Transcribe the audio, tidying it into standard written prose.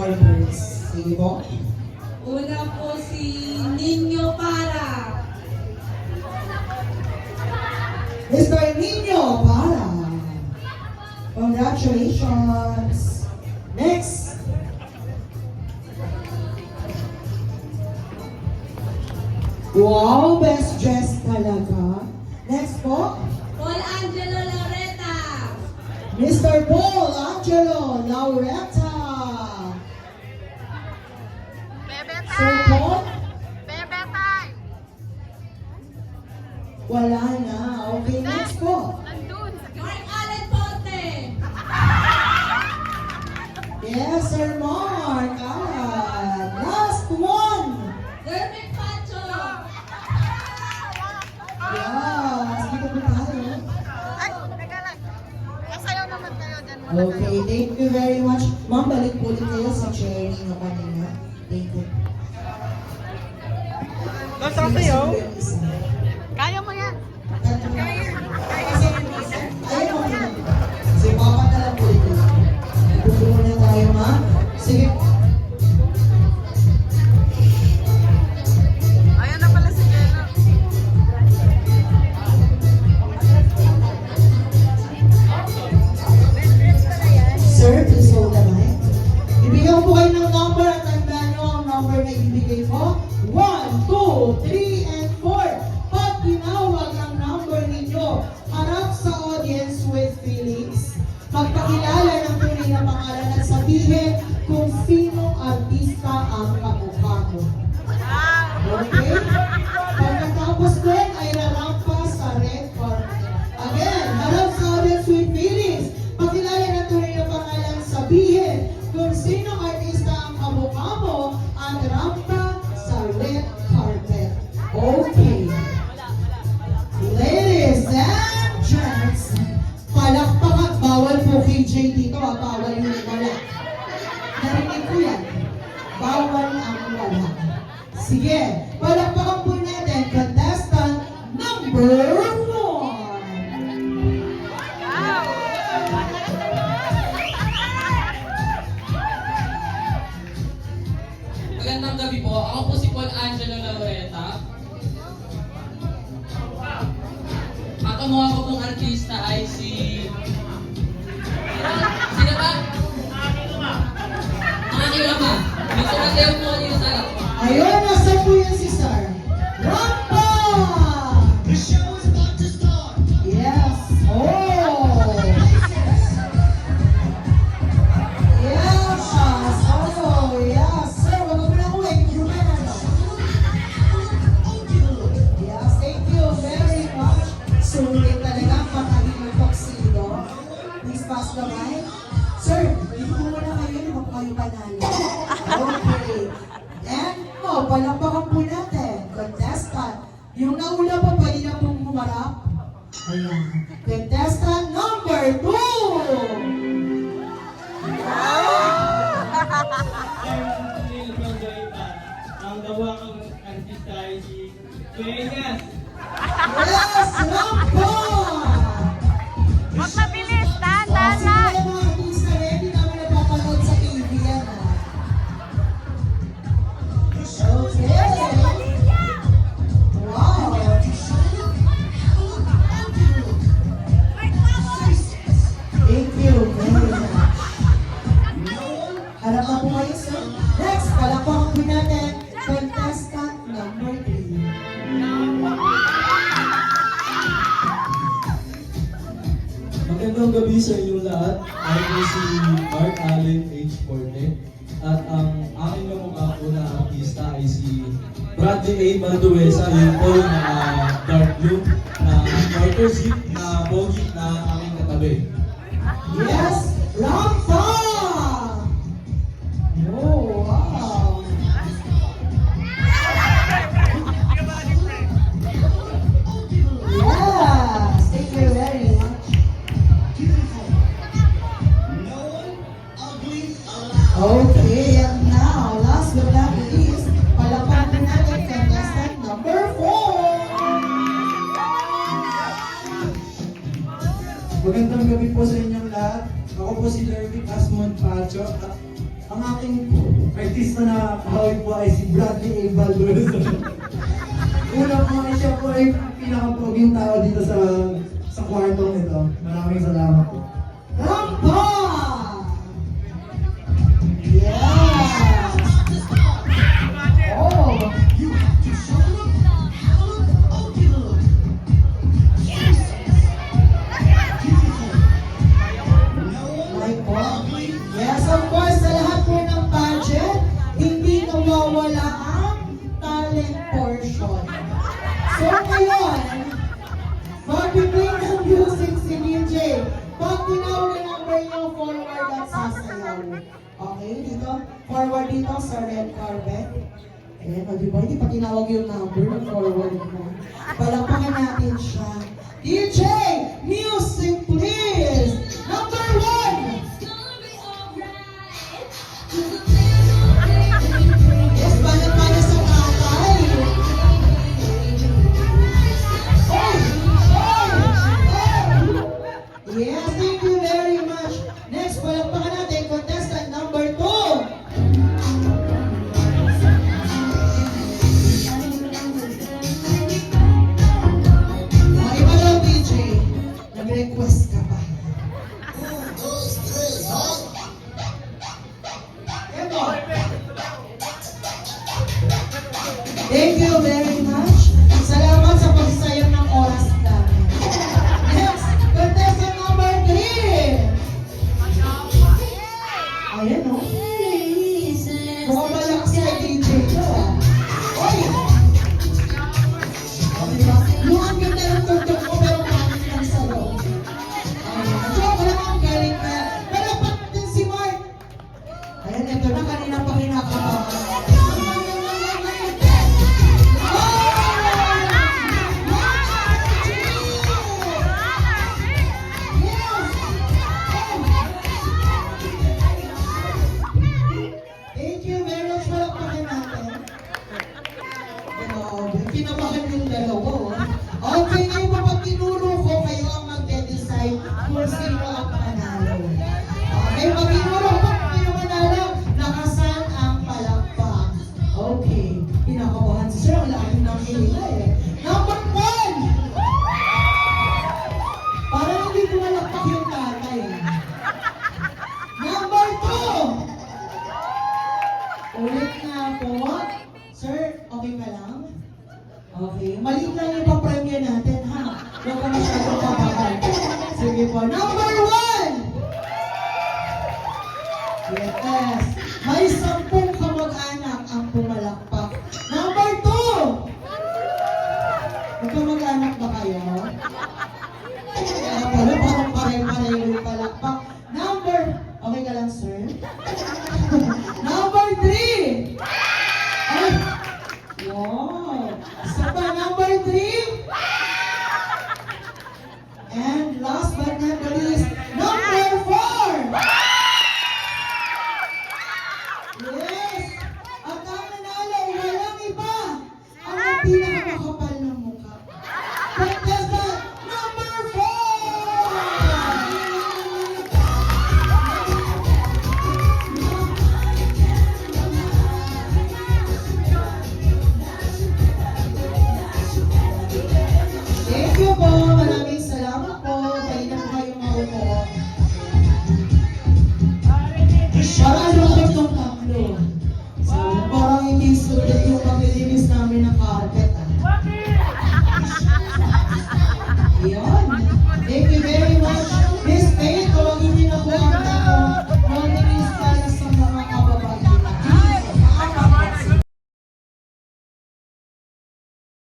performers. Sige po. Una po si Nino Para. Mr. Nino Para. Congratulations. Next. Wow, best dress talaga. Next po. Paul Angelo Loreta. Mr. Paul Angelo Laureta. Bebe Sir time! Paul? Bebe time! Wala na. Okay, next po. Nandun! Mark Allen Ponte. Yes, Sir Mark. Last one. Dermot Pacho. Yes, dito po tayo. Ay, teka lang. Masayaw naman kayo dyan. Okay, thank you very much. Ma'am, balik po ulit kayo sa chair ninyo kanina. Thank you. Nasasayaw? Kaya mo yan. Ayaw mo na. Sige, papa na lang po ito. Ibubo muna tayo, ma'am. Sige. Ayan na pala si Jello. Sir, please hold the mic. Ibigyan ko po kayo ng number at tandaan nyo ang number na ibigay ko. 1, 2, 3, and 4. Pag tinawag ang number ninyo, harap sa audience with feelings. Magpakilala ng tunay na pangalan at sabihin kung sinong artista ang kamukha mo. Okay? Pagkatapos din ay rarampa sa red carpet. Again, harap sa audience with feelings. Pakilala ng tunay na pangalan, sabihin kung sinong artista ang kamukha mo at rampa sa red carpet. Okay. Ladies and gents, palakpakan, bawal po KJ dito, bawal yung wala. Narinig ko yan. Bawal ang wala. Sige, palakpakan po natin, contestant number 1. Magandang gabi po. Ako po si Paul Angelo Laureta. Ang kamukha ko pong artista ay si... Sino ba? Mga kilama. Dito na tayo po kanina sa harap. Ayun, nasa po yan si Sir. Rampa! The show is about to start. Yes. Oh! Yes. Oh, yes. Sir, wag mo na ko cue ka na. Yes, thank you very much. Sulit talaga ang pagkaging tuxedo. Please pass the mic. Sir, dito ko muna kayo, hindi mo kayo panalo. Okay. And, palakpakan po natin. Contestant. Yung nauna pa, pwede na pong humarap. Ayan. Contestant number 2! Ang gawa ng artista ay si Vegas. Yes! Rampo! Huwag mabilis. Dahan Sino lang. yung mga artista rin? Hindi namin napapanood sa TV yan. Okay. Wow! Thank you very much. Harapan po kayo, sir. Next, palakpakan po natin, contestant number 3. Magandang gabi sa inyong lahat. Ako po si Mark Allen H. Forte. At ang aking kamukha po na artista ay si Bradley A. Balduesa, yung po na dark blue, na quarter zip, na bogie na aking katabi. Yes, Rampa! Oh, wow! Yes, thank you very much. No one ugly allowed. Okay, and now, last but not least, palakpakan natin contestant number 4. Magandang gabi po sa inyong lahat. Ako po si Lervic Asmon Pacho at Ang aking artista na kahawig po ay si Bradley A. Valdez. Una po ay siya po ay pinakapoging tao dito sa kwartong ito. Maraming salamat po. Rampa! Yes! Oh! You have to show them, have a look, oh, give a look. Yes. Beautiful. No one Like what? ugly. Yes, of course, sa lahat po ng budget, hindi nawawala ang talent portion. So ngayon, mag-play ng music si DJ. Pag tinawag na number niyo, forward at sasayaw. Okay, dito? Forward dito sa red carpet. Ayan, o diba? Hindi pa tinawag yung number, forward mo. Palakpakan natin siya. DJ, music please! Number 1! Yes, para sa tatay. Oh! Yes, thank you very much. Next, palakpakan natin contestant number 2. Iba daw, DJ. Nag-request ka pa. Ito. Thank you very much. Salamat sa pagsayang ng oras namin. Next, contestant number 3. Ayan, no? Mukhang malakas na DJ ko, ah. Oy! O, diba? Yung ang ganda ng tugtog ko, pero pangit lang sa loob. Ayan. Joke lang, ang galing na. Palapat natin si Mark. Ayan, ito na kanina pa kinakabahan. Thank you very much. Palakpakan natin. Grabe, kinabahan yung dalawa. Okay, ngayon pa pag tinuro ko, kayo ang magde-decide kung sino ang panalo. Okay, pag tinuro ko, kayo manalo, nakasan ang palakpak. Okay, pinakabahan si Sir. Ang laking ng hila eh. Number 1! Parang hindi ko malakpak yung tatay. Number 2! Ulit nga po. Sir, okay ka lang? Okay. Maliit lang yung pa-premiere natin, ha? Huwag ka masyadong pabagal. Sige po. Number 1! Yes. May 10 kamag-anak ang pumalakpak. Number 2! Magkamag-anak ba kayo? Kaya pala, parang pare-pareho yung palakpak. Number... Okay ka lang, sir? Number 3! Ay! Wow! Isa pa, number 3! And last but not the least, number 4! Yes! At ang nanalo, walang iba! Ang pinakamakabagay